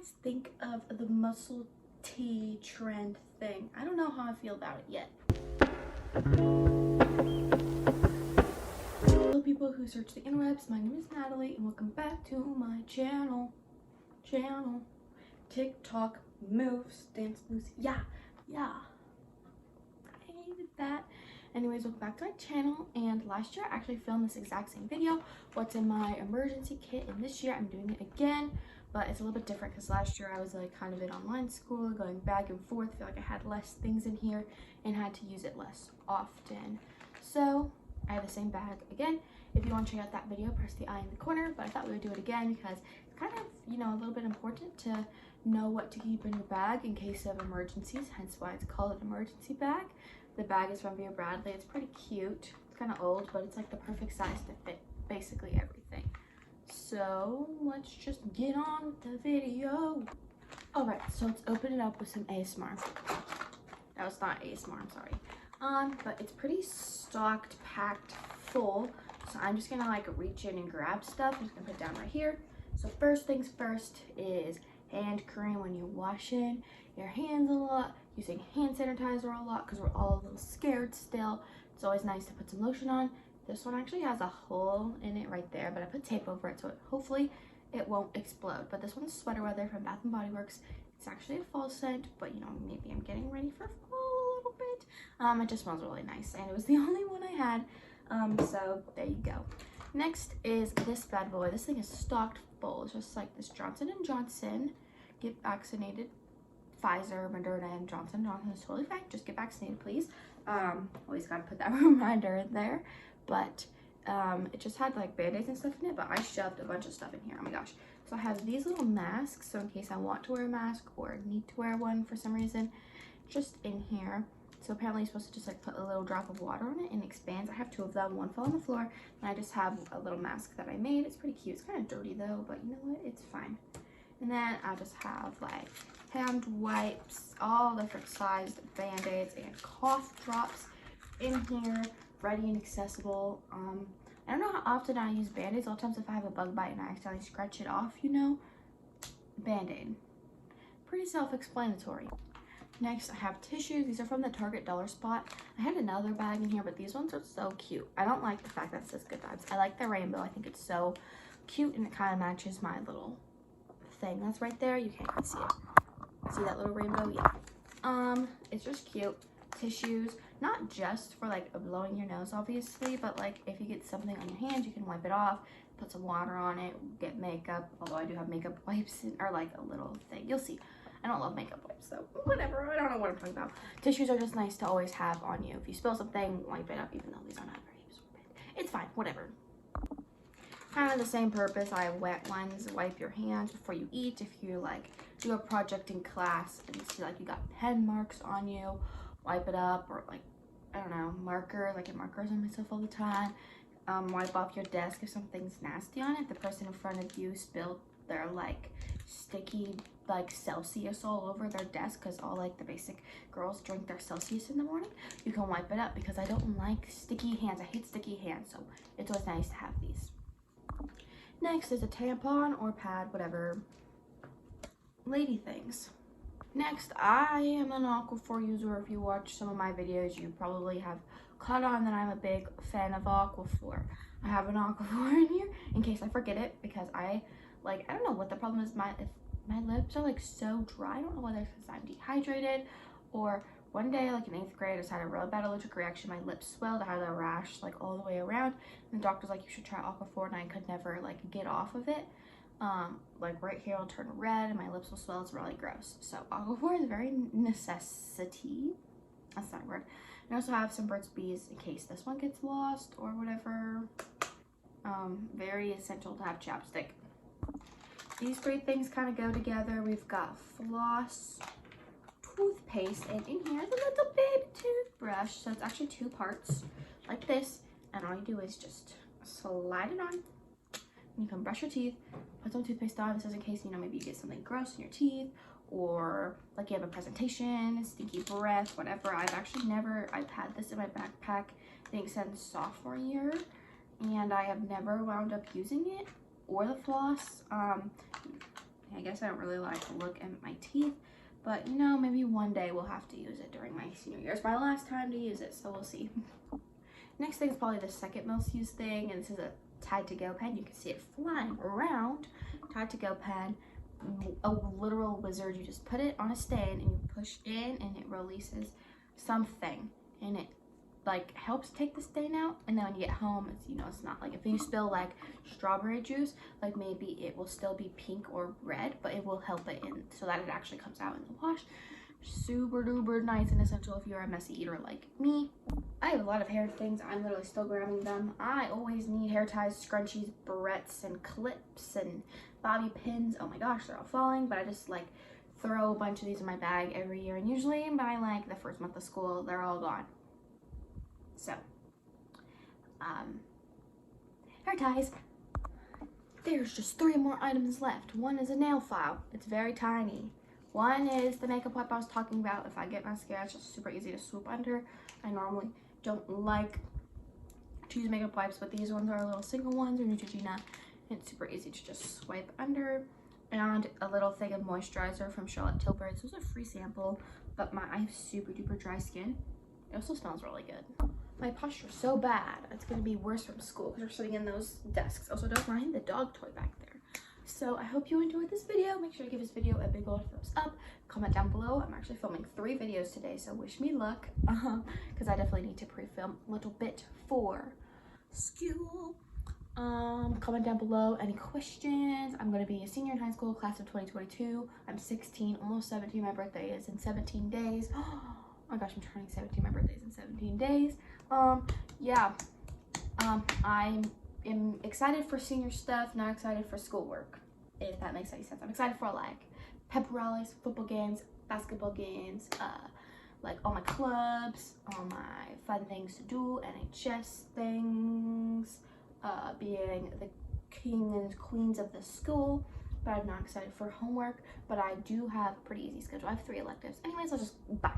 guys think of the muscle tee trend thing? I don't know how I feel about it yet. Hello people who search the interwebs, my name is Natalie and welcome back to my channel. TikTok moves, dance moves, yeah. I hated that. Anyways, welcome back to my channel, and last year I actually filmed this exact same video, what's in my emergency kit, and this year I'm doing it again, but it's a little bit different because last year I was like kind of in online school, going back and forth. I feel like I had less things in here and had to use it less often. So I have the same bag again. If you want to check out that video, press the I in the corner, but I thought we would do it again because it's kind of, you know, a little bit important to know what to keep in your bag in case of emergencies, hence why it's called an emergency bag. The bag is from Vera Bradley. It's pretty cute. It's kind of old, but it's like the perfect size to fit basically everything. So let's just get on with the video. Alright, so let's open it up with some ASMR. That was not ASMR, I'm sorry. But it's pretty stocked, packed, full. So I'm just gonna like reach in and grab stuff. I'm just gonna put it down right here. So first things first is hand cream when you're washing your hands a lot, using hand sanitizer a lot because we're all a little scared still. It's always nice to put some lotion on. This one actually has a hole in it right there, but I put tape over it so hopefully it won't explode. But this one's Sweater Weather from Bath & Body Works. It's actually a fall scent, but you know, maybe I'm getting ready for fall a little bit. It just smells really nice, and it was the only one I had. So there you go. Next is this bad boy. This thing is stocked full. It's just like this Johnson & Johnson Get Vaccinated. Pfizer, Moderna, and Johnson & Johnson is totally fine. Just get vaccinated, please. Always gotta put that reminder in there. But it just had like band-aids and stuff in it, but I shoved a bunch of stuff in here. Oh my gosh. So I have these little masks, so in case I want to wear a mask or need to wear one for some reason, just in here. So apparently you're supposed to just like put a little drop of water on it and it expands. I have two of them. One fell on the floor, and I just have a little mask that I made. It's pretty cute. It's kind of dirty though, but you know what? It's fine. And then I just have like hand wipes, all different sized band-aids and cough drops in here, ready and accessible. I don't know how often I use band-aids. A lot of times if I have a bug bite and I accidentally scratch it off, you know, band-aid. Pretty self-explanatory. Next, I have tissues. These are from the Target Dollar Spot. I had another bag in here, but these ones are so cute. I don't like the fact that it says Good Vibes. I like the rainbow. I think it's so cute, and it kind of matches my little thing that's right there. You can't quite see it. See that little rainbow? Yeah. It's just cute. Tissues, not just for like blowing your nose obviously, but like if you get something on your hands, you can wipe it off, put some water on it, get makeup, although I do have makeup wipes or like a little thing. You'll see. I don't love makeup wipes, so whatever. I don't know what I'm talking about. Tissues are just nice to always have on you. If you spill something, wipe it up, even though these are not very absorbent. It's fine, whatever. Kind of the same purpose. I have wet ones. Wipe your hands before you eat. If you like do a project in class and you see like you got pen marks on you, wipe it up. Or like, I don't know, marker, like get markers on myself all the time. Wipe off your desk if something's nasty on it. The person in front of you spilled their like sticky like Celsius all over their desk, because all like the basic girls drink their Celsius in the morning. You can wipe it up because I don't like sticky hands. I hate sticky hands, so it's always nice to have these. Next is a tampon or pad, whatever, lady things. Next, I am an Aquaphor user. If you watch some of my videos, you probably have caught on that I'm a big fan of Aquaphor. I have an Aquaphor in here in case I forget it, because I don't know what the problem is. If my lips are like so dry. I don't know whether it's because I'm dehydrated, or one day like in 8th grade I just had a really bad allergic reaction. My lips swelled. I had a rash like all the way around, and the doctor's like, you should try Aquaphor, and I could never like get off of it. Like right here will turn red and my lips will swell. It's really gross. So Aquaphor is a very necessity. That's not a word. I also have some Burt's Bees in case this one gets lost or whatever. Very essential to have chapstick. These three things kind of go together. We've got Floss, toothpaste, and in here is a little baby toothbrush. So it's actually two parts like this, and all you do is just slide it on. You can brush your teeth, put some toothpaste on. This is in case, you know, maybe you get something gross in your teeth, or like you have a presentation, stinky breath, whatever. I've had this in my backpack, I think since sophomore year, and I have never wound up using it or the floss. I guess I don't really like to look at my teeth, but you know, maybe one day we'll have to use it during my senior year. It's my last time to use it, so we'll see. Next thing is probably the second most used thing, and this is a Tide to Go pen. You can see it flying around. Tide to Go pen, a literal wizard. You just put it on a stand and you push in and it releases something, and it like helps take the stain out. And then when you get home, it's, you know, it's not like if you spill like strawberry juice, like maybe it will still be pink or red, but it will help it in so that it actually comes out in the wash. Super duper nice and essential if you're a messy eater like me. I have a lot of hair things. I'm literally still grabbing them. I always need hair ties, scrunchies, barrettes, and clips, and bobby pins. Oh my gosh, they're all falling, but I just like throw a bunch of these in my bag every year, and usually by like the first month of school, they're all gone. So, hair ties. There's just 3 more items left. One is a nail file. It's very tiny. One is the makeup wipe I was talking about. If I get mascara, it's just super easy to swoop under. I normally don't like to use makeup wipes, but these ones are little single ones or Neutrogena. It's super easy to just swipe under. And a little thing of moisturizer from Charlotte Tilbury. This was a free sample, but I have super duper dry skin. It also smells really good. My posture is so bad, it's gonna be worse from school because we're sitting in those desks. Also, don't mind the dog toy back there. So I hope you enjoyed this video. Make sure to give this video a big old thumbs up. Comment down below. I'm actually filming 3 videos today, so wish me luck. Because I definitely need to pre-film a little bit for school. Comment down below any questions. I'm going to be a senior in high school, class of 2022. I'm 16, almost 17. My birthday is in 17 days. Oh my gosh, I'm turning 17. My birthday is in 17 days. Yeah. I am excited for senior stuff, not excited for schoolwork, if that makes any sense. I'm excited for like pep rallies, football games, basketball games, like all my clubs, all my fun things to do, NHS things, being the king and queens of the school. But I'm not excited for homework, but I do have a pretty easy schedule. I have 3 electives. Anyways, I'll just bye.